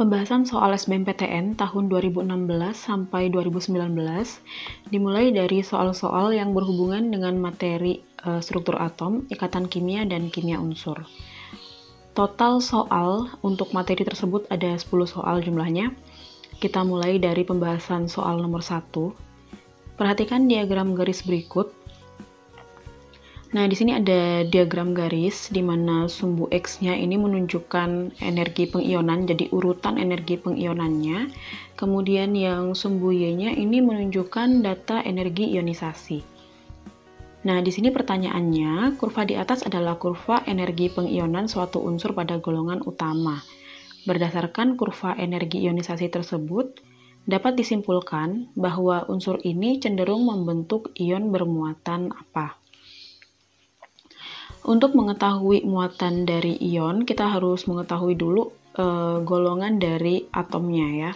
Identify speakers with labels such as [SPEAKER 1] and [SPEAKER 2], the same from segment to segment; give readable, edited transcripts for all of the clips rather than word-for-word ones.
[SPEAKER 1] Pembahasan soal SBMPTN tahun 2016 sampai 2019 dimulai dari soal-soal yang berhubungan dengan materi struktur atom, ikatan kimia, dan kimia unsur. Total soal untuk materi tersebut ada 10 soal jumlahnya. Kita mulai dari pembahasan soal nomor 1. Perhatikan diagram garis berikut. Nah, di sini ada diagram garis di mana sumbu X-nya ini menunjukkan energi pengionan, jadi urutan energi pengionannya. Kemudian yang sumbu Y-nya ini menunjukkan data energi ionisasi. Nah, di sini pertanyaannya, kurva di atas adalah kurva energi pengionan suatu unsur pada golongan utama. Berdasarkan kurva energi ionisasi tersebut, dapat disimpulkan bahwa unsur ini cenderung membentuk ion bermuatan apa. Untuk mengetahui muatan dari ion, kita harus mengetahui dulu golongan dari atomnya ya.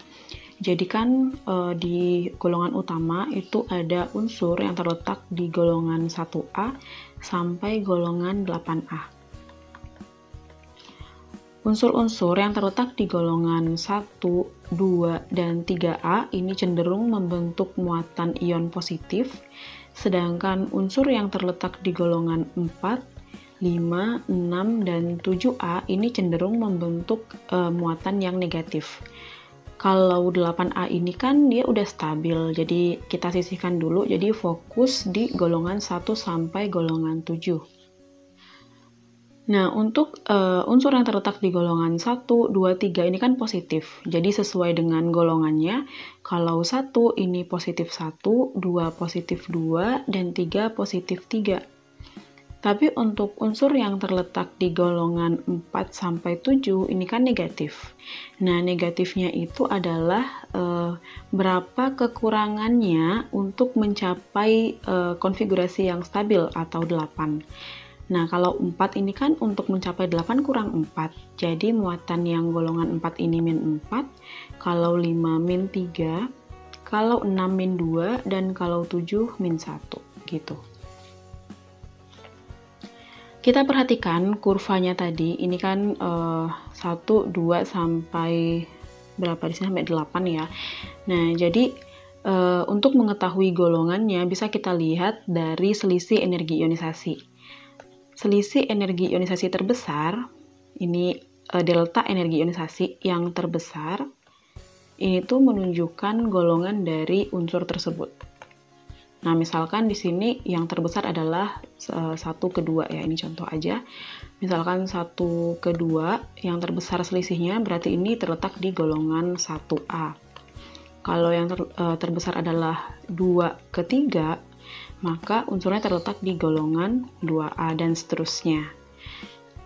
[SPEAKER 1] Jadi kan di golongan utama itu ada unsur yang terletak di golongan 1A sampai golongan 8A. Unsur-unsur yang terletak di golongan 1, 2, dan 3A ini cenderung membentuk muatan ion positif, sedangkan unsur yang terletak di golongan 4, 5, 6, dan 7A ini cenderung membentuk muatan yang negatif. Kalau 8A ini kan dia udah stabil, jadi kita sisihkan dulu, jadi fokus di golongan 1 sampai golongan 7. Nah, untuk unsur yang terletak di golongan 1, 2, 3 ini kan positif, jadi sesuai dengan golongannya, kalau 1 ini positif 1, 2 positif 2, dan 3 positif 3. Tapi untuk unsur yang terletak di golongan 4 sampai 7 ini kan negatif. Nah, negatifnya itu adalah berapa kekurangannya untuk mencapai konfigurasi yang stabil atau 8. Nah, kalau 4 ini kan untuk mencapai 8 kurang 4. Jadi muatan yang golongan 4 ini min 4, kalau 5 min 3, kalau 6 min 2, dan kalau 7 min 1 gitu. Kita perhatikan kurvanya tadi, ini kan 1, 2, sampai berapa di sini sampai 8 ya. Nah, jadi untuk mengetahui golongannya bisa kita lihat dari selisih energi ionisasi. Selisih energi ionisasi terbesar, ini delta energi ionisasi yang terbesar, ini tuh menunjukkan golongan dari unsur tersebut. Nah, misalkan di sini yang terbesar adalah 1 ke 2 ya, ini contoh aja. Misalkan 1 ke 2, yang terbesar selisihnya berarti ini terletak di golongan 1A. Kalau yang terbesar adalah 2 ke 3, maka unsurnya terletak di golongan 2A dan seterusnya.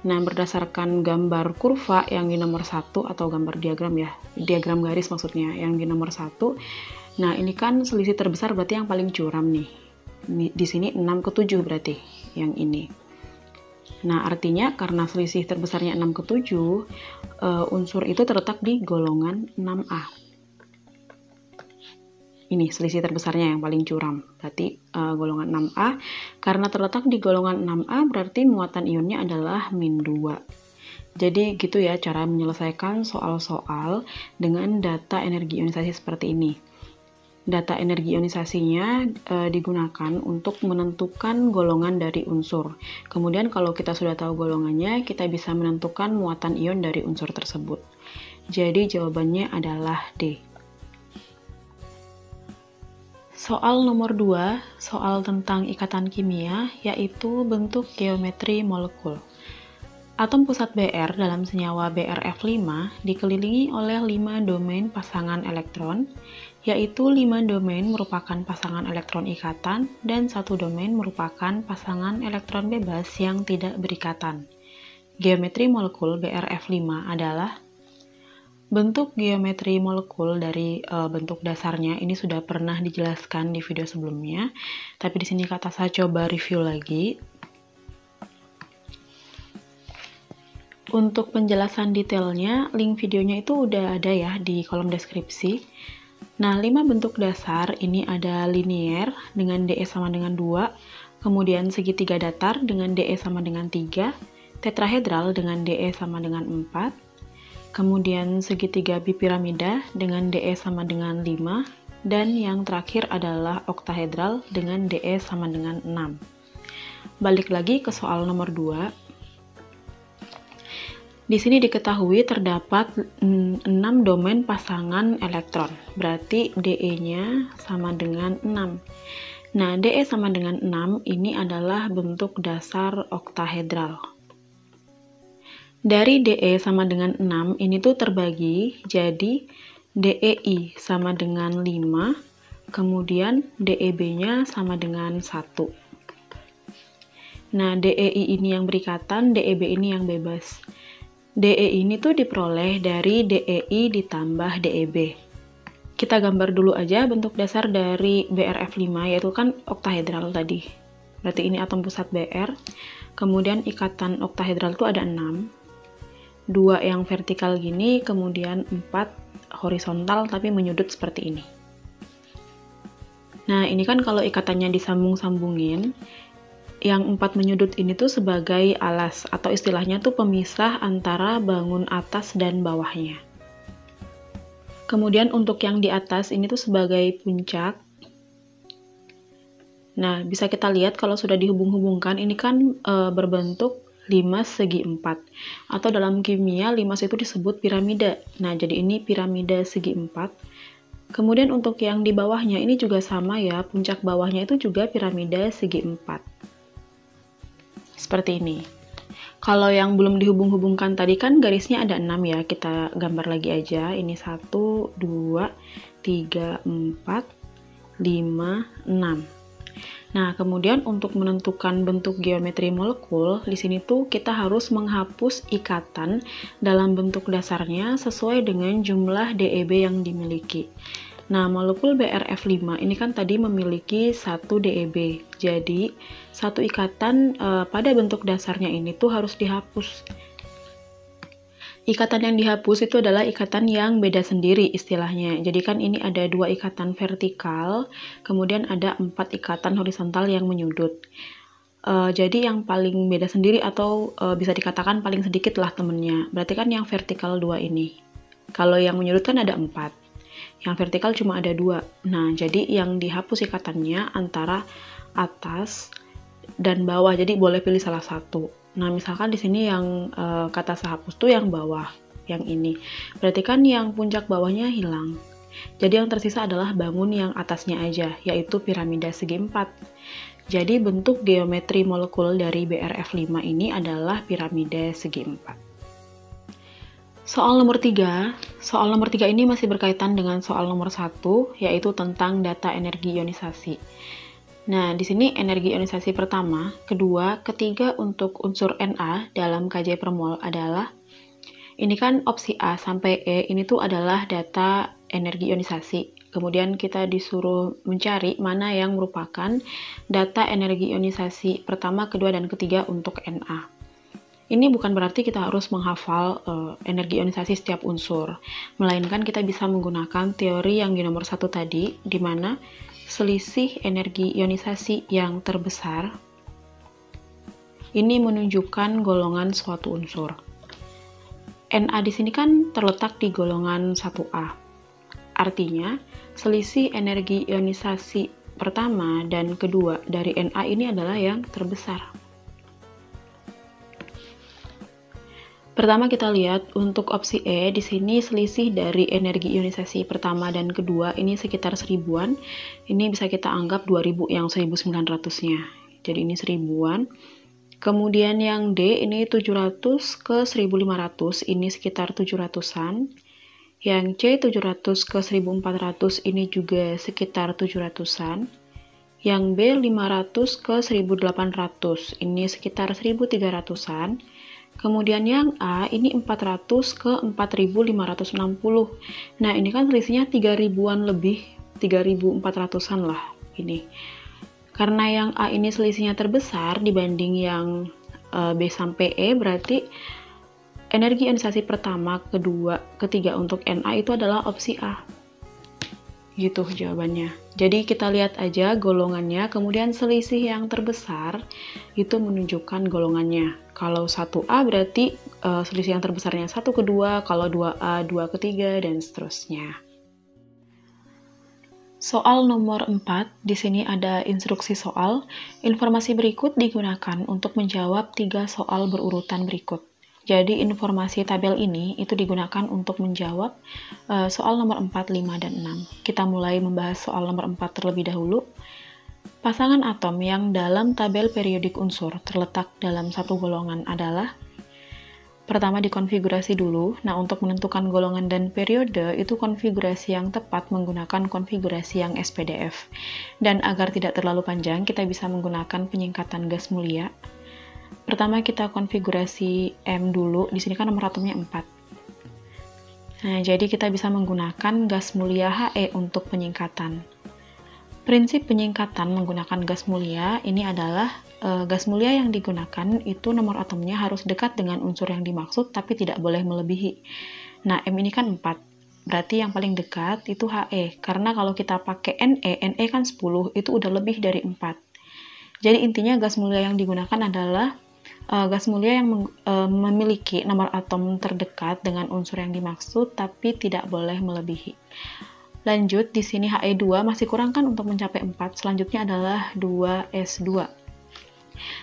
[SPEAKER 1] Nah, berdasarkan gambar kurva yang di nomor 1 atau gambar diagram ya, diagram garis maksudnya, yang di nomor 1, nah, ini kan selisih terbesar berarti yang paling curam nih. Di sini 6 ke 7 berarti yang ini. Nah, artinya karena selisih terbesarnya 6 ke 7, unsur itu terletak di golongan 6A. Ini selisih terbesarnya yang paling curam. Berarti golongan 6A. Karena terletak di golongan 6A berarti muatan ionnya adalah min 2. Jadi gitu ya cara menyelesaikan soal-soal dengan data energi ionisasi seperti ini. Data energi ionisasinya digunakan untuk menentukan golongan dari unsur. Kemudian kalau kita sudah tahu golongannya, kita bisa menentukan muatan ion dari unsur tersebut. Jadi jawabannya adalah D. Soal nomor 2, soal tentang ikatan kimia, yaitu bentuk geometri molekul. Atom pusat Br dalam senyawa BrF5 dikelilingi oleh 5 domain pasangan elektron, yaitu 5 domain merupakan pasangan elektron ikatan dan 1 domain merupakan pasangan elektron bebas yang tidak berikatan. Geometri molekul BrF5 adalah bentuk geometri molekul dari bentuk dasarnya. Ini sudah pernah dijelaskan di video sebelumnya, tapi di sini kata saya coba review lagi. Untuk penjelasan detailnya, link videonya itu udah ada ya di kolom deskripsi. Nah, 5 bentuk dasar ini ada linier dengan DE sama dengan 2, kemudian segitiga datar dengan DE sama dengan 3, tetrahedral dengan DE sama dengan 4, kemudian segitiga bipiramida dengan DE sama dengan 5, dan yang terakhir adalah oktahedral dengan DE sama dengan 6. Balik lagi ke soal nomor 2. Di sini diketahui terdapat 6 domain pasangan elektron, berarti DE-nya sama dengan 6. Nah, DE sama dengan 6 ini adalah bentuk dasar oktahedral. Dari DE sama dengan 6 ini tuh terbagi jadi DEI sama dengan 5, kemudian DEB-nya sama dengan 1. Nah, DEI ini yang berikatan, DEB ini yang bebas. DE ini tuh diperoleh dari DEI ditambah DEB. Kita gambar dulu aja bentuk dasar dari BrF5, yaitu kan oktahedral tadi. Berarti ini atom pusat Br, kemudian ikatan oktahedral itu ada 6. 2 yang vertikal gini, kemudian 4 horizontal tapi menyudut seperti ini. Nah, ini kan kalau ikatannya disambung-sambungin, yang 4 menyudut ini tuh sebagai alas, atau istilahnya tuh pemisah antara bangun atas dan bawahnya. Kemudian untuk yang di atas ini tuh sebagai puncak. Nah, bisa kita lihat kalau sudah dihubung-hubungkan, ini kan berbentuk limas segi 4, atau dalam kimia limas itu disebut piramida. Nah, jadi ini piramida segi 4. Kemudian untuk yang di bawahnya ini juga sama ya, puncak bawahnya itu juga piramida segi 4. Seperti ini. Kalau yang belum dihubung-hubungkan tadi kan garisnya ada 6 ya, kita gambar lagi aja. Ini 1, 2, 3, 4, 5, 6. Nah, kemudian untuk menentukan bentuk geometri molekul, di sini tuh kita harus menghapus ikatan dalam bentuk dasarnya sesuai dengan jumlah DEB yang dimiliki. Nah, molekul BrF5 ini kan tadi memiliki 1 DEB. Jadi, satu ikatan pada bentuk dasarnya ini tuh harus dihapus. Ikatan yang dihapus itu adalah ikatan yang beda sendiri istilahnya. Jadi kan ini ada 2 ikatan vertikal, kemudian ada 4 ikatan horizontal yang menyudut. Jadi yang paling beda sendiri atau bisa dikatakan paling sedikit lah temennya. Berarti kan yang vertikal 2 ini. Kalau yang menyudut kan ada 4. Yang vertikal cuma ada 2. Nah, jadi yang dihapus ikatannya antara atas dan bawah. Jadi boleh pilih salah satu. Nah, misalkan di sini yang kata sehapus tuh yang bawah, yang ini. Berarti kan yang puncak bawahnya hilang. Jadi yang tersisa adalah bangun yang atasnya aja, yaitu piramida segi 4. Jadi bentuk geometri molekul dari BrF5 ini adalah piramida segi 4. Soal nomor 3. Soal nomor 3 ini masih berkaitan dengan soal nomor 1, yaitu tentang data energi ionisasi. Nah, di sini energi ionisasi pertama, kedua, ketiga untuk unsur Na dalam Kj per mol adalah, ini kan opsi A sampai E, ini tuh adalah data energi ionisasi. Kemudian kita disuruh mencari mana yang merupakan data energi ionisasi pertama, kedua, dan ketiga untuk Na. Ini bukan berarti kita harus menghafal energi ionisasi setiap unsur, melainkan kita bisa menggunakan teori yang di nomor 1 tadi, di mana selisih energi ionisasi yang terbesar ini menunjukkan golongan suatu unsur. Na di sini kan terletak di golongan 1A. Artinya, selisih energi ionisasi pertama dan kedua dari Na ini adalah yang terbesar. Pertama kita lihat untuk opsi E, di sini selisih dari energi ionisasi pertama dan kedua ini sekitar 1000-an. Ini bisa kita anggap 2000 yang 1900-nya. Jadi ini 1000-an. Kemudian yang D ini 700 ke 1500, ini sekitar 700-an. Yang C 700 ke 1400 ini juga sekitar 700-an. Yang B 500 ke 1800, ini sekitar 1300-an. Kemudian yang A ini 400 ke 4560. Nah, ini kan selisihnya 3000-an lebih, 3400-an lah ini. Karena yang A ini selisihnya terbesar dibanding yang B sampai E, berarti energi ionisasi pertama, kedua, ketiga untuk Na itu adalah opsi A. Gitu jawabannya. Jadi kita lihat aja golongannya, kemudian selisih yang terbesar itu menunjukkan golongannya. Kalau 1A berarti selisih yang terbesarnya 1 ke 2, kalau 2A 2 ke 3, dan seterusnya. Soal nomor 4, di sini ada instruksi soal. Informasi berikut digunakan untuk menjawab 3 soal berurutan berikut. Jadi informasi tabel ini itu digunakan untuk menjawab soal nomor 4, 5, dan 6. Kita mulai membahas soal nomor 4 terlebih dahulu. Pasangan atom yang dalam tabel periodik unsur terletak dalam satu golongan adalah, pertama dikonfigurasi dulu. Nah, untuk menentukan golongan dan periode itu konfigurasi yang tepat menggunakan konfigurasi yang SPDF. Dan agar tidak terlalu panjang, kita bisa menggunakan penyingkatan gas mulia. Pertama kita konfigurasi M dulu. Di sini kan nomor atomnya 4. Nah, jadi kita bisa menggunakan gas mulia He untuk penyingkatan. Prinsip penyingkatan menggunakan gas mulia ini adalah gas mulia yang digunakan itu nomor atomnya harus dekat dengan unsur yang dimaksud tapi tidak boleh melebihi. Nah, M ini kan 4. Berarti yang paling dekat itu He. Karena kalau kita pakai Ne kan 10, itu udah lebih dari 4. Jadi intinya gas mulia yang digunakan adalah gas mulia yang memiliki nomor atom terdekat dengan unsur yang dimaksud tapi tidak boleh melebihi. Lanjut, di sini He2 masih kurang kan untuk mencapai 4. Selanjutnya adalah 2S2.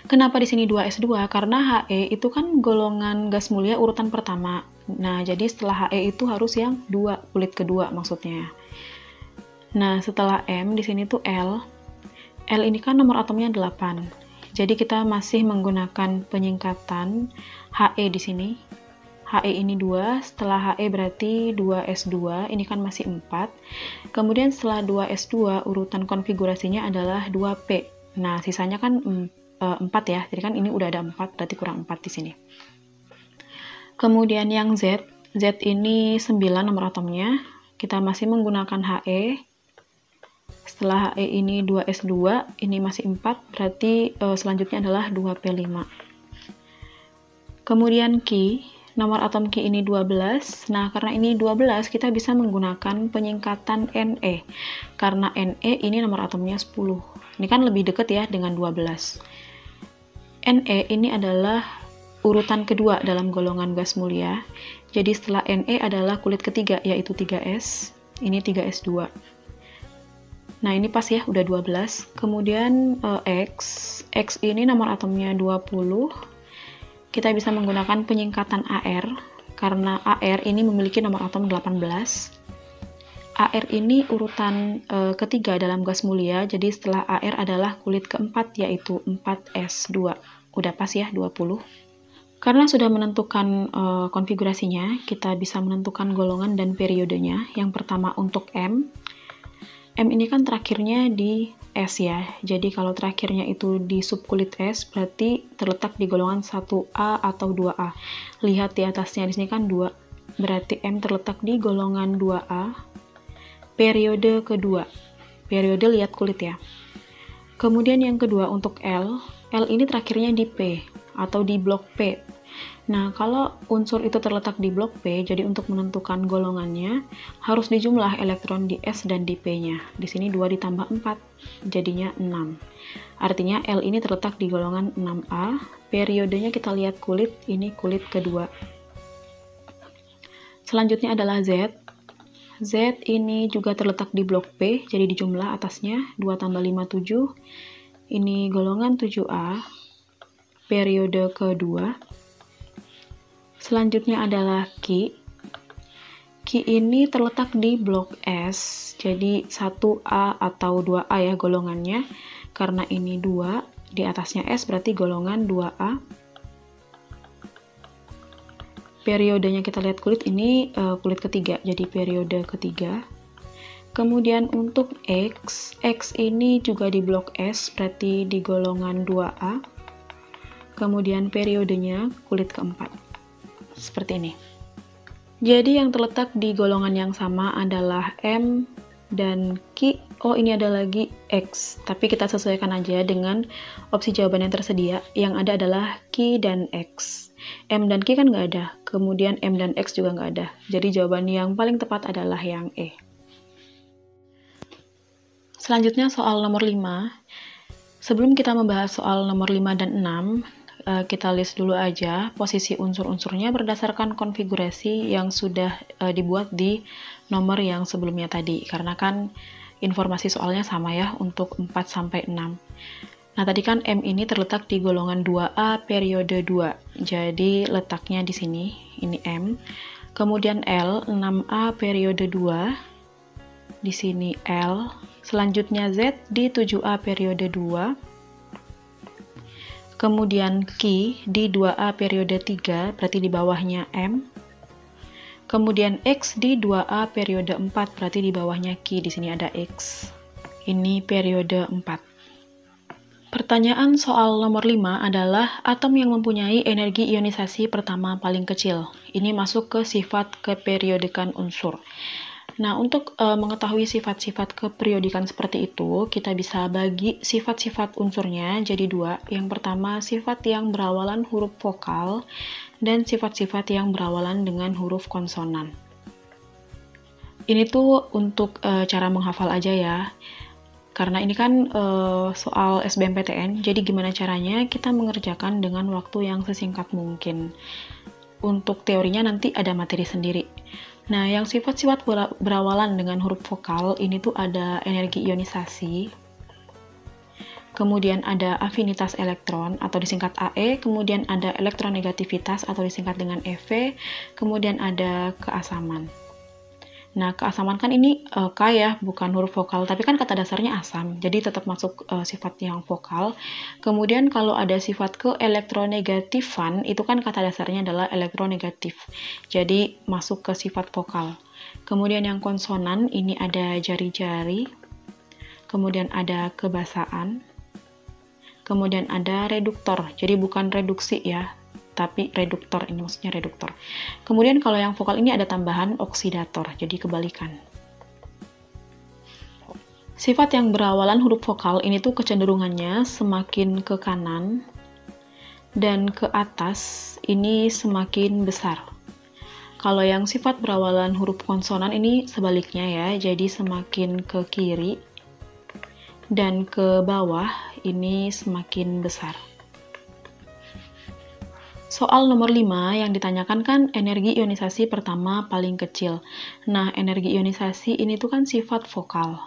[SPEAKER 1] Kenapa di sini 2S2? Karena He itu kan golongan gas mulia urutan pertama. Nah, jadi setelah He itu harus yang 2, kulit kedua maksudnya. Nah, setelah M di sini tuh L. L ini kan nomor atomnya 8. Jadi kita masih menggunakan penyingkatan He di sini. He ini 2, setelah He berarti 2S2, ini kan masih 4. Kemudian setelah 2S2, urutan konfigurasinya adalah 2P. Nah, sisanya kan 4 ya, jadi kan ini udah ada 4, berarti kurang 4 di sini. Kemudian yang Z ini 9 nomor atomnya, kita masih menggunakan He. Setelah He ini 2S2, ini masih 4, berarti selanjutnya adalah 2P5. Kemudian Ki, nomor atom Ki ini 12. Nah, karena ini 12, kita bisa menggunakan penyingkatan Ne. Karena Ne ini nomor atomnya 10. Ini kan lebih dekat ya dengan 12. Ne ini adalah urutan kedua dalam golongan gas mulia. Jadi setelah Ne adalah kulit ketiga, yaitu 3S. Ini 3S2. Nah, ini pas ya, udah 12. Kemudian X ini nomor atomnya 20. Kita bisa menggunakan penyingkatan Ar, karena Ar ini memiliki nomor atom 18. Ar ini urutan ketiga dalam gas mulia, jadi setelah Ar adalah kulit keempat, yaitu 4S2. Udah pas ya, 20. Karena sudah menentukan konfigurasinya, kita bisa menentukan golongan dan periodenya. Yang pertama untuk M ini kan terakhirnya di S ya, jadi kalau terakhirnya itu di subkulit S, berarti terletak di golongan 1A atau 2A. Lihat di atasnya, di sini kan 2, berarti M terletak di golongan 2A, periode kedua. Periode lihat kulit ya. Kemudian yang kedua untuk L ini terakhirnya di P, atau di blok P. Nah, kalau unsur itu terletak di blok P, jadi untuk menentukan golongannya, harus dijumlah elektron di S dan di P-nya. Di sini 2 ditambah 4, jadinya 6. Artinya L ini terletak di golongan 6A, periodenya kita lihat kulit, ini kulit kedua. Selanjutnya adalah Z. Z ini juga terletak di blok P, jadi dijumlah atasnya, 2 tambah 5, 7. Ini golongan 7A, periode kedua. Selanjutnya adalah Ki. Ki ini terletak di blok S, jadi 1A atau 2A ya golongannya. Karena ini 2, di atasnya S berarti golongan 2A. Periodenya kita lihat kulit, ini kulit ketiga, jadi periode ketiga. Kemudian untuk X ini juga di blok S, berarti di golongan 2A. Kemudian periodenya kulit keempat. Seperti ini. Jadi yang terletak di golongan yang sama adalah M dan Ki. Oh, ini ada lagi X, tapi kita sesuaikan aja dengan opsi jawaban yang tersedia. Yang ada adalah Ki dan X. M dan Ki kan nggak ada, kemudian M dan X juga nggak ada. Jadi jawaban yang paling tepat adalah yang E. Selanjutnya soal nomor 5. Sebelum kita membahas soal nomor 5 dan 6, kita list dulu aja posisi unsur-unsurnya berdasarkan konfigurasi yang sudah dibuat di nomor yang sebelumnya tadi. Karena kan informasi soalnya sama ya untuk 4 sampai 6. Nah, tadi kan M ini terletak di golongan 2A periode 2. Jadi letaknya di sini, ini M. Kemudian L 6A periode 2. Di sini L. Selanjutnya Z di 7A periode 2. Kemudian Q di 2A periode 3, berarti di bawahnya M. Kemudian X di 2A periode 4, berarti di bawahnya Q, di sini ada X. Ini periode 4. Pertanyaan soal nomor 5 adalah atom yang mempunyai energi ionisasi pertama paling kecil. Ini masuk ke sifat keperiodikan unsur. Nah, untuk mengetahui sifat-sifat keperiodikan seperti itu, kita bisa bagi sifat-sifat unsurnya jadi dua. Yang pertama, sifat yang berawalan huruf vokal, dan sifat-sifat yang berawalan dengan huruf konsonan. Ini tuh untuk cara menghafal aja ya. Karena ini kan soal SBMPTN, jadi gimana caranya kita mengerjakan dengan waktu yang sesingkat mungkin. Untuk teorinya nanti ada materi sendiri. Nah, yang sifat-sifat berawalan dengan huruf vokal ini tuh ada energi ionisasi, kemudian ada afinitas elektron atau disingkat AE, kemudian ada elektronegativitas atau disingkat dengan EV, kemudian ada keasaman. Nah, keasaman kan ini K ya, bukan huruf vokal, tapi kan kata dasarnya asam, jadi tetap masuk sifat yang vokal. Kemudian kalau ada sifat keelektronegatifan, itu kan kata dasarnya adalah elektronegatif, jadi masuk ke sifat vokal. Kemudian yang konsonan, ini ada jari-jari, kemudian ada kebasaan, kemudian ada reduktor, jadi bukan reduksi ya, tapi reduktor, ini maksudnya reduktor. Kemudian kalau yang vokal ini ada tambahan oksidator, jadi kebalikan. Sifat yang berawalan huruf vokal ini tuh kecenderungannya semakin ke kanan dan ke atas ini semakin besar. Kalau yang sifat berawalan huruf konsonan ini sebaliknya ya, jadi semakin ke kiri dan ke bawah ini semakin besar. Soal nomor 5 yang ditanyakan kan energi ionisasi pertama paling kecil. Nah, energi ionisasi ini tuh kan sifat vokal.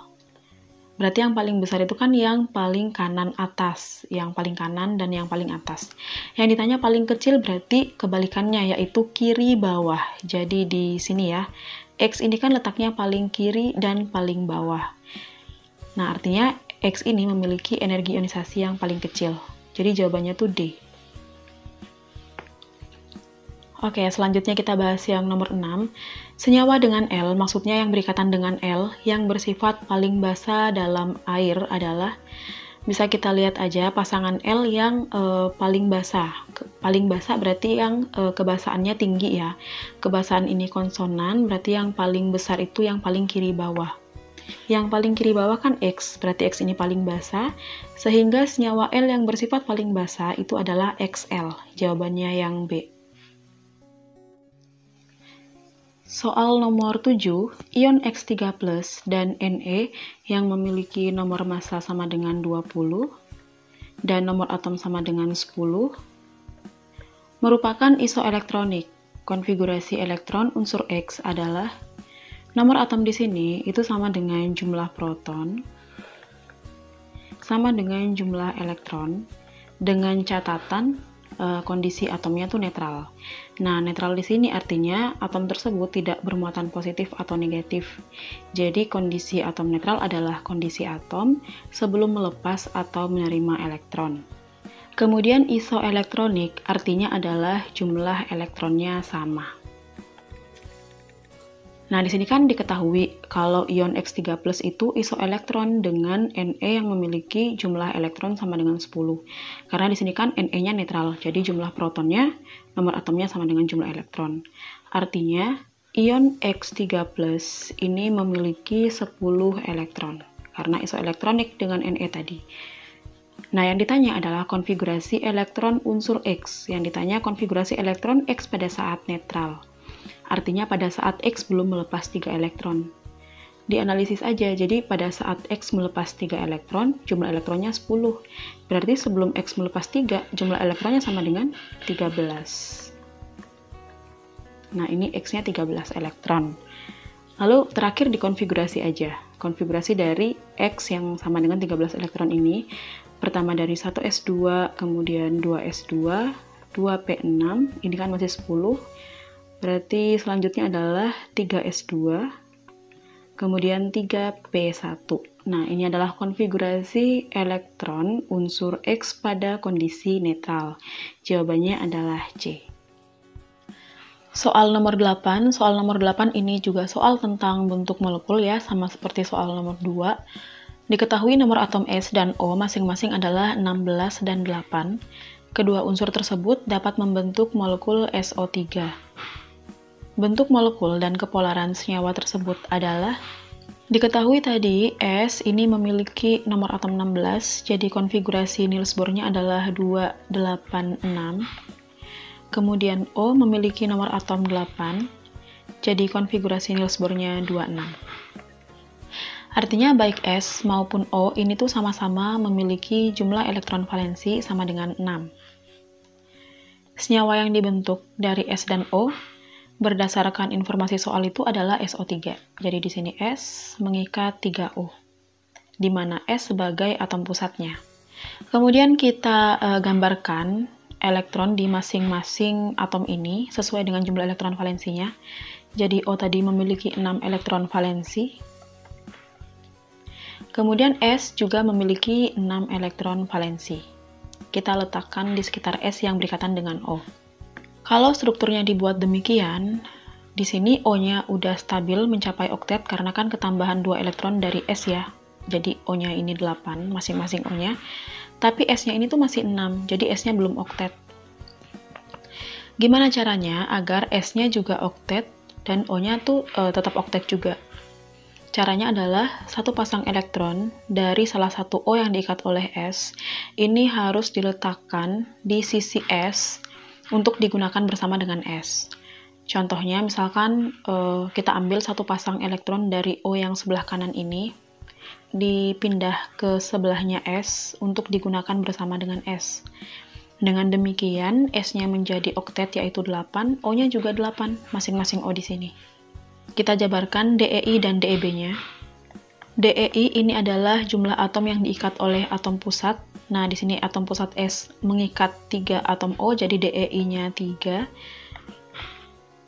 [SPEAKER 1] Berarti yang paling besar itu kan yang paling kanan atas, yang paling kanan dan yang paling atas. Yang ditanya paling kecil berarti kebalikannya, yaitu kiri bawah. Jadi di sini ya, X ini kan letaknya paling kiri dan paling bawah. Nah, artinya X ini memiliki energi ionisasi yang paling kecil. Jadi jawabannya tuh D. Oke, selanjutnya kita bahas yang nomor 6. Senyawa dengan L, maksudnya yang berikatan dengan L, yang bersifat paling basa dalam air adalah, bisa kita lihat aja pasangan L yang paling basa. Paling basa berarti yang kebasaannya tinggi ya. Kebasaan ini konsonan, berarti yang paling besar itu yang paling kiri bawah. Yang paling kiri bawah kan X, berarti X ini paling basa, sehingga senyawa L yang bersifat paling basa itu adalah XL. Jawabannya yang B. Soal nomor 7, ion X3+ dan Ne yang memiliki nomor massa sama dengan 20 dan nomor atom sama dengan 10 merupakan isoelektronik. Konfigurasi elektron unsur X adalah nomor atom di sini itu sama dengan jumlah proton sama dengan jumlah elektron, dengan catatan kondisi atomnya tuh netral. Nah, netral di sini artinya atom tersebut tidak bermuatan positif atau negatif. Jadi kondisi atom netral adalah kondisi atom sebelum melepas atau menerima elektron. Kemudian isoelektronik artinya adalah jumlah elektronnya sama. Nah, di sini kan diketahui kalau ion X3+ itu isoelektron dengan Ne yang memiliki jumlah elektron sama dengan 10. Karena di sini kan Ne-nya netral, jadi jumlah protonnya, nomor atomnya sama dengan jumlah elektron. Artinya, ion X3+ ini memiliki 10 elektron, karena isoelektronik dengan Ne tadi. Nah, yang ditanya adalah konfigurasi elektron unsur X. Yang ditanya konfigurasi elektron X pada saat netral. Artinya pada saat X belum melepas 3 elektron. dianalisis aja. Jadi pada saat X melepas 3 elektron, jumlah elektronnya 10. Berarti sebelum X melepas 3, jumlah elektronnya sama dengan 13. Nah, ini X-nya 13 elektron. Lalu terakhir dikonfigurasi aja. Konfigurasi dari X yang sama dengan 13 elektron ini. Pertama dari 1s2, kemudian 2s2, 2p6, ini kan masih 10. Berarti selanjutnya adalah 3s2, kemudian 3p1. Nah, ini adalah konfigurasi elektron unsur X pada kondisi netral. Jawabannya adalah C. Soal nomor 8 ini juga soal tentang bentuk molekul ya, sama seperti soal nomor 2. Diketahui nomor atom S dan O masing-masing adalah 16 dan 8. Kedua unsur tersebut dapat membentuk molekul SO3. Bentuk molekul dan kepolaran senyawa tersebut adalah, diketahui tadi S ini memiliki nomor atom 16, jadi konfigurasi Niels Bohr-nya adalah 286. Kemudian O memiliki nomor atom 8, jadi konfigurasi Niels Bohr-nya 26. Artinya baik S maupun O ini tuh sama-sama memiliki jumlah elektron valensi sama dengan 6. Senyawa yang dibentuk dari S dan O berdasarkan informasi soal itu adalah SO3. Jadi di sini S mengikat 3O, di mana S sebagai atom pusatnya. Kemudian kita gambarkan elektron di masing-masing atom ini sesuai dengan jumlah elektron valensinya. Jadi O tadi memiliki 6 elektron valensi. Kemudian S juga memiliki 6 elektron valensi. Kita letakkan di sekitar S yang berikatan dengan O. Kalau strukturnya dibuat demikian, di sini O-nya udah stabil mencapai oktet karena kan ketambahan 2 elektron dari S ya. Jadi O-nya ini 8, masing-masing O-nya. Tapi S-nya ini tuh masih 6, jadi S-nya belum oktet. Gimana caranya agar S-nya juga oktet dan O-nya tuh tetap oktet juga? Caranya adalah satu pasang elektron dari salah satu O yang diikat oleh S, ini harus diletakkan di sisi S untuk digunakan bersama dengan S. Contohnya misalkan kita ambil satu pasang elektron dari O yang sebelah kanan ini, dipindah ke sebelahnya S untuk digunakan bersama dengan S. Dengan demikian, S-nya menjadi oktet yaitu 8, O-nya juga 8, masing-masing O di sini. Kita jabarkan DEI dan DEB-nya. DEI ini adalah jumlah atom yang diikat oleh atom pusat. Nah, di sini atom pusat S mengikat 3 atom O, jadi DEI-nya 3.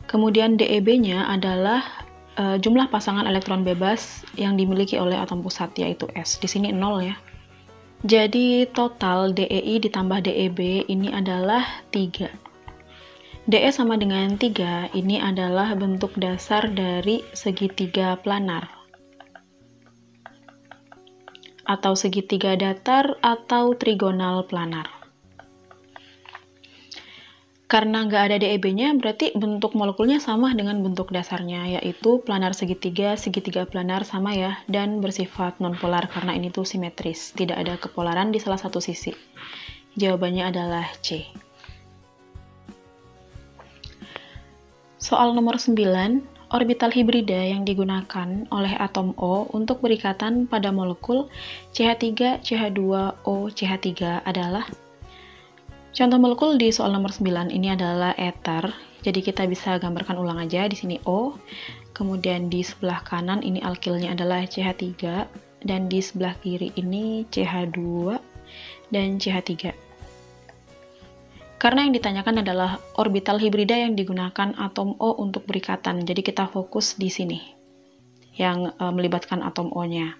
[SPEAKER 1] Kemudian DEB-nya adalah jumlah pasangan elektron bebas yang dimiliki oleh atom pusat, yaitu S. Di sini 0 ya. Jadi total DEI ditambah DEB ini adalah 3. DE sama dengan 3, ini adalah bentuk dasar dari segitiga planar. Atau segitiga datar atau trigonal planar. Karena nggak ada DEB-nya, berarti bentuk molekulnya sama dengan bentuk dasarnya, yaitu planar segitiga, segitiga planar sama ya, dan bersifat nonpolar karena ini tuh simetris, tidak ada kepolaran di salah satu sisi. Jawabannya adalah C. Soal nomor 9, orbital hibrida yang digunakan oleh atom O untuk berikatan pada molekul CH3, CH2O, CH3 adalah. Contoh molekul di soal nomor 9 ini adalah ether. Jadi kita bisa gambarkan ulang aja. Di sini O, kemudian di sebelah kanan ini alkilnya adalah CH3, dan di sebelah kiri ini CH2 dan CH3. Karena yang ditanyakan adalah orbital hibrida yang digunakan atom O untuk berikatan. Jadi kita fokus di sini yang melibatkan atom O-nya.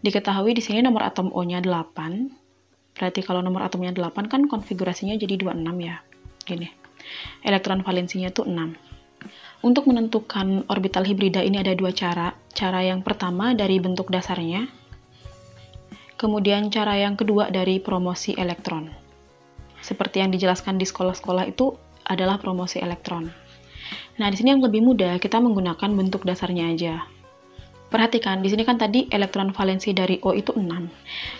[SPEAKER 1] Diketahui di sini nomor atom O-nya 8. Berarti kalau nomor atomnya 8 kan konfigurasinya jadi 26 ya. Gini. Elektron valensinya tuh 6. Untuk menentukan orbital hibrida ini ada dua cara. Cara yang pertama dari bentuk dasarnya. Kemudian cara yang kedua dari promosi elektron. Seperti yang dijelaskan di sekolah-sekolah itu adalah promosi elektron. Nah, di sini yang lebih mudah kita menggunakan bentuk dasarnya aja. Perhatikan, di sini kan tadi elektron valensi dari O itu 6.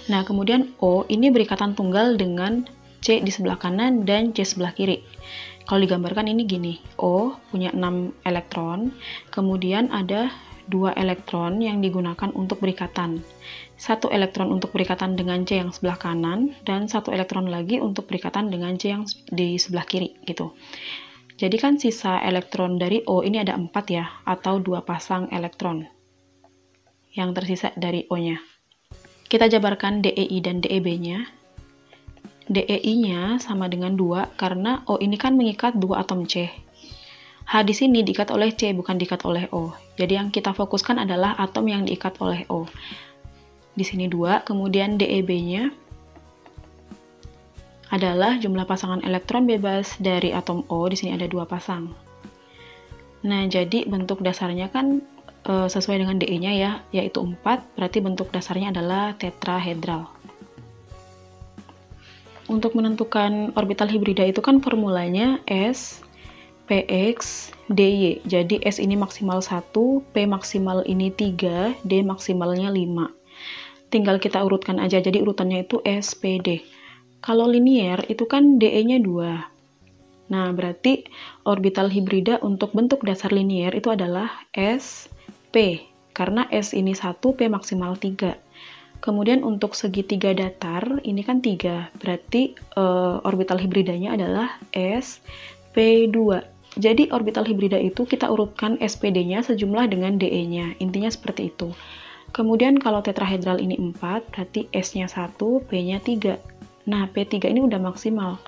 [SPEAKER 1] Nah, kemudian O ini berikatan tunggal dengan C di sebelah kanan dan C sebelah kiri. Kalau digambarkan ini gini, O punya 6 elektron, kemudian ada 2 elektron yang digunakan untuk berikatan. 1 elektron untuk berikatan dengan C yang sebelah kanan, dan 1 elektron lagi untuk berikatan dengan C yang di sebelah kiri, gitu. Jadi kan sisa elektron dari O ini ada 4 ya, atau 2 pasang elektron yang tersisa dari O-nya. Kita jabarkan DEI dan DEB-nya. DEI-nya sama dengan 2 karena O ini kan mengikat 2 atom C. H di sini diikat oleh C, bukan diikat oleh O. Jadi yang kita fokuskan adalah atom yang diikat oleh O. Di sini 2, kemudian DEB-nya adalah jumlah pasangan elektron bebas dari atom O, di sini ada 2 pasang. Nah, jadi bentuk dasarnya kan sesuai dengan DE-nya ya, yaitu 4, berarti bentuk dasarnya adalah tetrahedral. Untuk menentukan orbital hibrida itu kan formulanya S, PX, DY. Jadi S ini maksimal 1, P maksimal ini 3, D maksimalnya 5. Tinggal kita urutkan aja, jadi urutannya itu SPD. Kalau linier itu kan DE-nya 2. Nah, berarti orbital hibrida untuk bentuk dasar linier itu adalah SP. Karena S ini 1, P maksimal 3. Kemudian untuk segitiga datar, ini kan 3. Berarti orbital hibridanya adalah SP2. Jadi orbital hibrida itu kita urutkan SPD-nya sejumlah dengan DE-nya. Intinya seperti itu. Kemudian kalau tetrahedral ini 4, berarti S-nya 1, P-nya 3. Nah, P3 ini udah maksimal.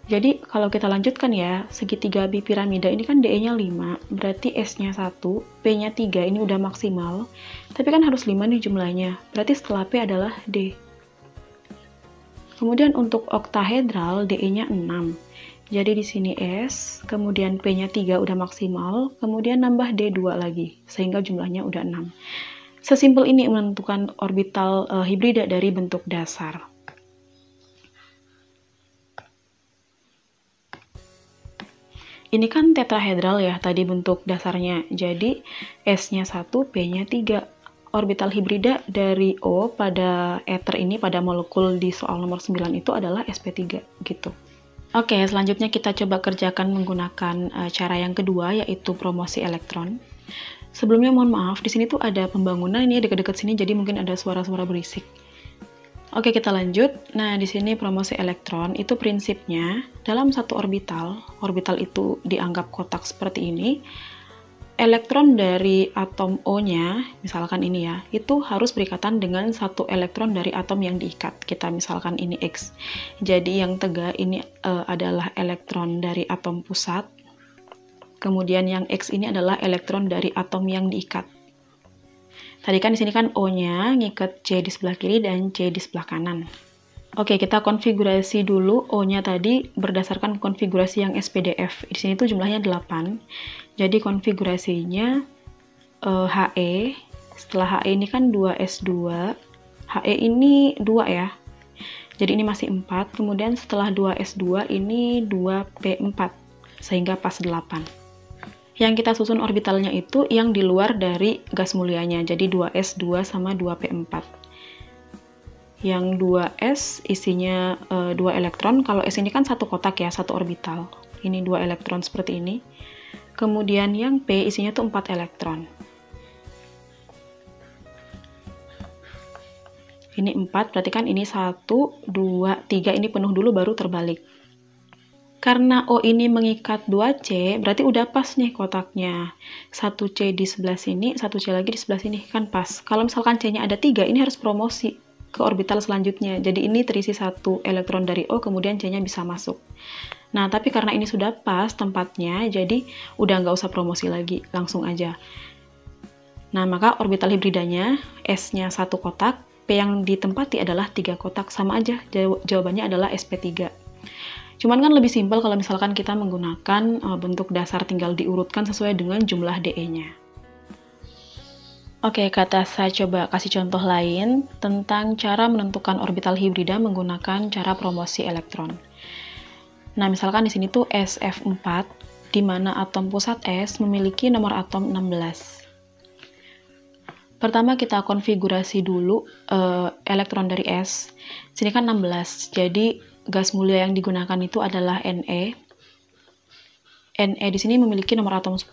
[SPEAKER 1] Jadi kalau kita lanjutkan ya, segitiga bipiramida ini kan DE-nya 5, berarti S-nya 1, P-nya 3, ini udah maksimal. Tapi kan harus 5 nih jumlahnya, berarti setelah P adalah D. Kemudian untuk oktahedral, DE-nya 6. Jadi di sini S, kemudian P-nya 3 udah maksimal, kemudian nambah D2 lagi, sehingga jumlahnya udah 6. Sesimpel ini menentukan orbital hibrida dari bentuk dasar. Ini kan tetrahedral ya, tadi bentuk dasarnya. Jadi S-nya 1, P-nya 3. Orbital hibrida dari O pada ether ini, pada molekul di soal nomor 9 itu adalah sp3, gitu. Oke, selanjutnya kita coba kerjakan menggunakan cara yang kedua, yaitu promosi elektron. Sebelumnya mohon maaf, di sini tuh ada pembangunan ini dekat-dekat sini, jadi mungkin ada suara-suara berisik. Oke, kita lanjut. Nah, di sini promosi elektron itu prinsipnya dalam satu orbital, orbital itu dianggap kotak seperti ini. Elektron dari atom O-nya, misalkan ini ya, itu harus berikatan dengan satu elektron dari atom yang diikat. Kita misalkan ini X. Jadi yang tegak ini adalah elektron dari atom pusat. Kemudian yang X ini adalah elektron dari atom yang diikat. Tadi kan di sini kan O-nya ngikat C di sebelah kiri dan C di sebelah kanan. Oke, kita konfigurasi dulu O-nya tadi berdasarkan konfigurasi yang SPDF. Di sini tuh jumlahnya 8. Jadi konfigurasinya HE. Setelah HE ini kan 2S2. HE ini 2 ya. Jadi ini masih 4. Kemudian setelah 2S2 ini 2P4. Sehingga pas 8. Yang kita susun orbitalnya itu yang di luar dari gas mulianya. Jadi 2S2 sama 2P4. Yang 2S isinya 2 elektron. Kalau S ini kan satu kotak ya, satu orbital. Ini 2 elektron seperti ini. Kemudian yang P isinya tuh 4 elektron. Ini 4, berarti kan ini 1, 2, 3, ini penuh dulu baru terbalik. Karena O ini mengikat 2C, berarti udah pas nih kotaknya. 1C di sebelah sini, 1C lagi di sebelah sini, kan pas. Kalau misalkan C-nya ada 3, ini harus promosi ke orbital selanjutnya. Jadi ini terisi 1 elektron dari O, kemudian C-nya bisa masuk. Nah, tapi karena ini sudah pas tempatnya, jadi udah nggak usah promosi lagi, langsung aja. Nah, maka orbital hibridanya, S-nya 1 kotak, P yang ditempati adalah 3 kotak, sama aja, jawabannya adalah SP3. Cuman kan lebih simpel kalau misalkan kita menggunakan bentuk dasar tinggal diurutkan sesuai dengan jumlah DE-nya. Oke, kata saya coba kasih contoh lain tentang cara menentukan orbital hibrida menggunakan cara promosi elektron. Nah, misalkan di sini tuh SF4, di mana atom pusat S memiliki nomor atom 16. Pertama kita konfigurasi dulu elektron dari S. Sini kan 16, jadi gas mulia yang digunakan itu adalah Ne. Ne di sini memiliki nomor atom 10,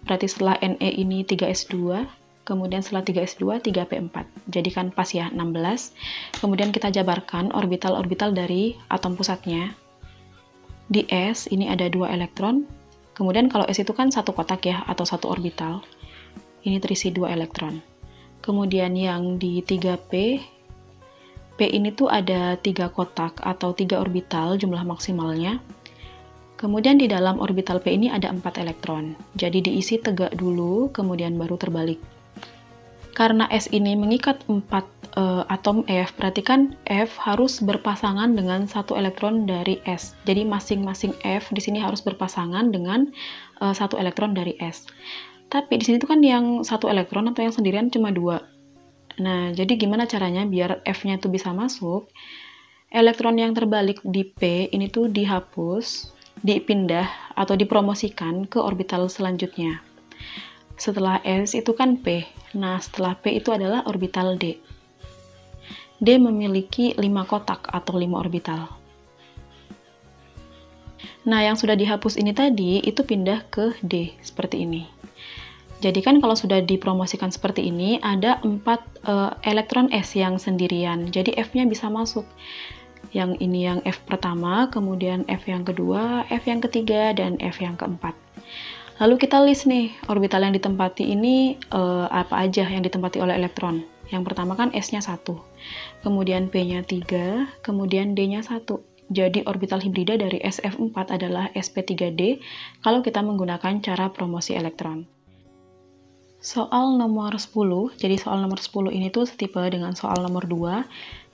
[SPEAKER 1] berarti setelah Ne ini 3s2, kemudian setelah 3s2, 3p4. Jadi kan pas ya, 16. Kemudian kita jabarkan orbital-orbital dari atom pusatnya. Di S ini ada 2 elektron, kemudian kalau S itu kan satu kotak ya, atau satu orbital. Ini terisi 2 elektron. Kemudian yang di 3p, P ini tuh ada 3 kotak atau 3 orbital jumlah maksimalnya. Kemudian di dalam orbital P ini ada 4 elektron. Jadi diisi tegak dulu, kemudian baru terbalik. Karena S ini mengikat 4 atom F, berarti kan F harus berpasangan dengan 1 elektron dari S. Jadi masing-masing F di sini harus berpasangan dengan 1 elektron dari S. Tapi di sini tuh kan yang 1 elektron atau yang sendirian cuma 2. Nah, jadi gimana caranya biar F-nya tuh bisa masuk? Elektron yang terbalik di P ini tuh dihapus, dipindah atau dipromosikan ke orbital selanjutnya. Setelah S itu kan P. Nah, setelah P itu adalah orbital D. D memiliki 5 kotak atau 5 orbital. Nah, yang sudah dihapus ini tadi itu pindah ke D seperti ini. Jadi kan kalau sudah dipromosikan seperti ini, ada 4 elektron S yang sendirian. Jadi F-nya bisa masuk. Yang ini yang F pertama, kemudian F yang kedua, F yang ketiga, dan F yang keempat. Lalu kita list nih, orbital yang ditempati ini apa aja yang ditempati oleh elektron. Yang pertama kan S-nya 1, kemudian P-nya 3, kemudian D-nya 1. Jadi orbital hibrida dari SF4 adalah sp3d kalau kita menggunakan cara promosi elektron. Soal nomor 10, jadi soal nomor 10 ini tuh setipe dengan soal nomor 2,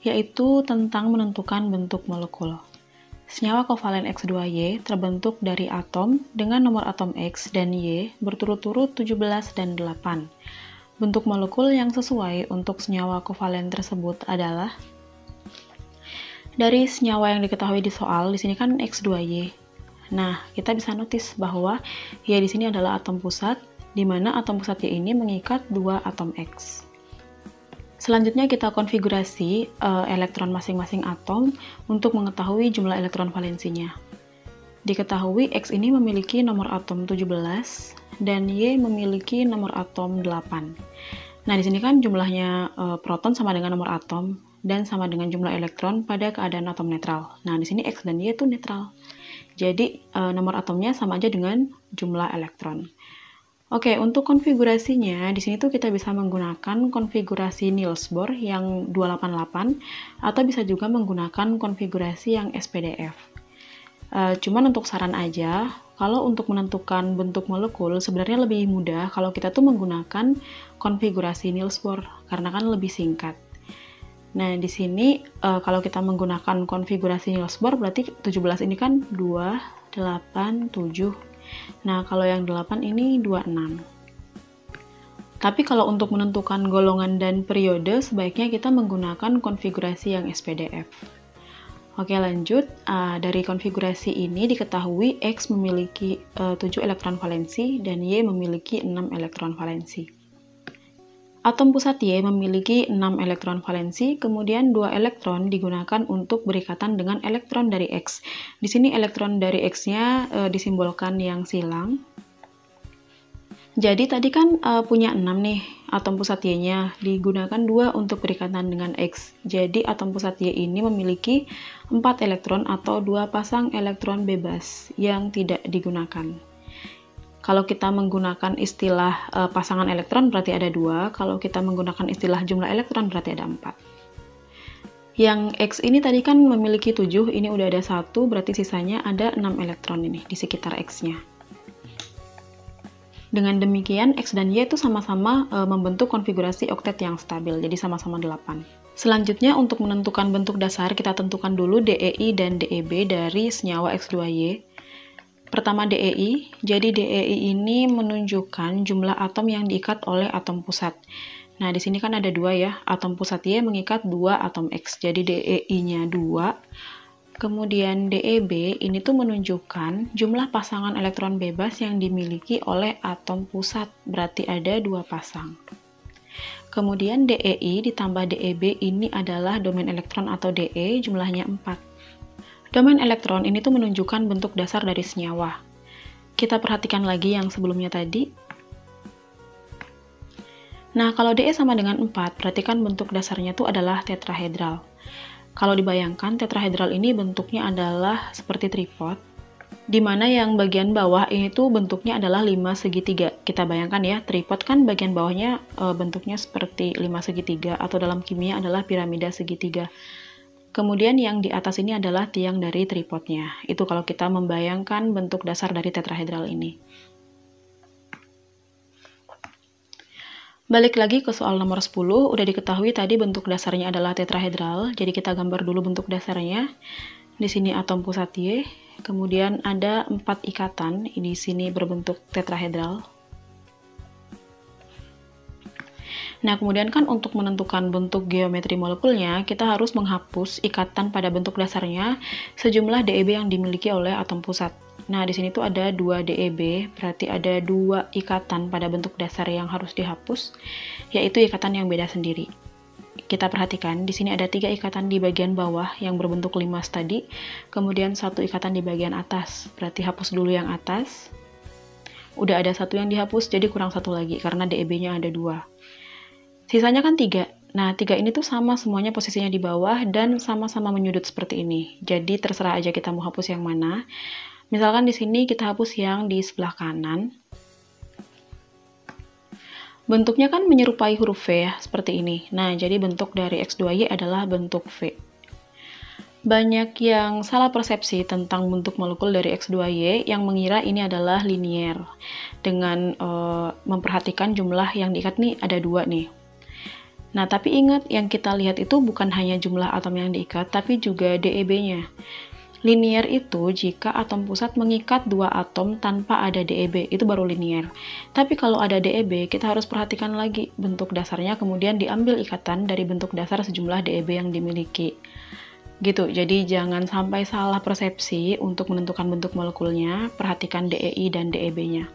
[SPEAKER 1] yaitu tentang menentukan bentuk molekul. Senyawa kovalen X2Y terbentuk dari atom dengan nomor atom X dan Y berturut-turut 17 dan 8. Bentuk molekul yang sesuai untuk senyawa kovalen tersebut adalah dari senyawa yang diketahui di soal, di sini kan X2Y. Nah, kita bisa notice bahwa Y di sini adalah atom pusat, di mana atom pusat Y ini mengikat 2 atom X. Selanjutnya kita konfigurasi elektron masing-masing atom untuk mengetahui jumlah elektron valensinya. Diketahui X ini memiliki nomor atom 17 dan Y memiliki nomor atom 8. Nah, di sini kan jumlahnya proton sama dengan nomor atom dan sama dengan jumlah elektron pada keadaan atom netral. Nah, di sini X dan Y itu netral. Jadi nomor atomnya sama aja dengan jumlah elektron. Oke, untuk konfigurasinya, di sini tuh kita bisa menggunakan konfigurasi Niels Bohr yang 288, atau bisa juga menggunakan konfigurasi yang SPDF. Cuman untuk saran aja, kalau untuk menentukan bentuk molekul, sebenarnya lebih mudah kalau kita tuh menggunakan konfigurasi Niels Bohr, karena kan lebih singkat. Nah, di sini kalau kita menggunakan konfigurasi Niels Bohr, berarti 17 ini kan 2, 8, 7. Nah, kalau yang 8 ini 26. Tapi kalau untuk menentukan golongan dan periode, sebaiknya kita menggunakan konfigurasi yang SPDF. Oke, lanjut. Dari konfigurasi ini diketahui X memiliki 7 elektron valensi dan Y memiliki 6 elektron valensi. Atom pusat Y memiliki 6 elektron valensi, kemudian 2 elektron digunakan untuk berikatan dengan elektron dari X. Di sini elektron dari X-nya disimbolkan yang silang. Jadi tadi kan punya 6 nih, atom pusat Y-nya digunakan 2 untuk berikatan dengan X. Jadi atom pusat Y ini memiliki 4 elektron atau 2 pasang elektron bebas yang tidak digunakan. Kalau kita menggunakan istilah pasangan elektron berarti ada 2, kalau kita menggunakan istilah jumlah elektron berarti ada 4. Yang X ini tadi kan memiliki 7, ini udah ada 1, berarti sisanya ada 6 elektron ini di sekitar X-nya. Dengan demikian, X dan Y itu sama-sama membentuk konfigurasi oktet yang stabil, jadi sama-sama 8. Selanjutnya, untuk menentukan bentuk dasar, kita tentukan dulu DEI dan DEB dari senyawa X2Y. Pertama DEI, jadi DEI ini menunjukkan jumlah atom yang diikat oleh atom pusat. Nah, di sini kan ada 2 ya, atom pusat Y mengikat 2 atom X, jadi DEI-nya 2. Kemudian DEB ini tuh menunjukkan jumlah pasangan elektron bebas yang dimiliki oleh atom pusat, berarti ada 2 pasang. Kemudian DEI ditambah DEB ini adalah domain elektron atau DE, jumlahnya 4. Domain elektron ini tuh menunjukkan bentuk dasar dari senyawa. Kita perhatikan lagi yang sebelumnya tadi. Nah, kalau DE sama dengan 4, berarti kan bentuk dasarnya itu adalah tetrahedral. Kalau dibayangkan, tetrahedral ini bentuknya adalah seperti tripod, di mana yang bagian bawah ini tuh bentuknya adalah 5 segitiga. Kita bayangkan ya, tripod kan bagian bawahnya bentuknya seperti 5 segitiga, atau dalam kimia adalah piramida segitiga. Kemudian yang di atas ini adalah tiang dari tripodnya. Itu kalau kita membayangkan bentuk dasar dari tetrahedral ini. Balik lagi ke soal nomor 10, udah diketahui tadi bentuk dasarnya adalah tetrahedral. Jadi kita gambar dulu bentuk dasarnya. Di sini atom pusat Y, kemudian ada 4 ikatan, di sini berbentuk tetrahedral. Nah, kemudian kan untuk menentukan bentuk geometri molekulnya, kita harus menghapus ikatan pada bentuk dasarnya sejumlah DEB yang dimiliki oleh atom pusat. Nah, di sini tuh ada 2 DEB, berarti ada 2 ikatan pada bentuk dasar yang harus dihapus, yaitu ikatan yang beda sendiri. Kita perhatikan, di sini ada 3 ikatan di bagian bawah yang berbentuk limas tadi, kemudian 1 ikatan di bagian atas, berarti hapus dulu yang atas. Udah ada 1 yang dihapus, jadi kurang 1 lagi, karena DEB-nya ada 2. Sisanya kan 3. Nah, 3 ini tuh sama semuanya posisinya di bawah dan sama-sama menyudut seperti ini. Jadi terserah aja kita mau hapus yang mana. Misalkan di sini kita hapus yang di sebelah kanan. Bentuknya kan menyerupai huruf V ya, seperti ini. Nah, jadi bentuk dari X2Y adalah bentuk V. Banyak yang salah persepsi tentang bentuk molekul dari X2Y yang mengira ini adalah linier. Dengan memperhatikan jumlah yang diikat nih ada 2 nih. Nah, tapi ingat, yang kita lihat itu bukan hanya jumlah atom yang diikat, tapi juga DEB-nya. Linier itu jika atom pusat mengikat 2 atom tanpa ada DEB, itu baru linier. Tapi kalau ada DEB, kita harus perhatikan lagi bentuk dasarnya, kemudian diambil ikatan dari bentuk dasar sejumlah DEB yang dimiliki. Gitu, jadi jangan sampai salah persepsi untuk menentukan bentuk molekulnya, perhatikan DEI dan DEB-nya.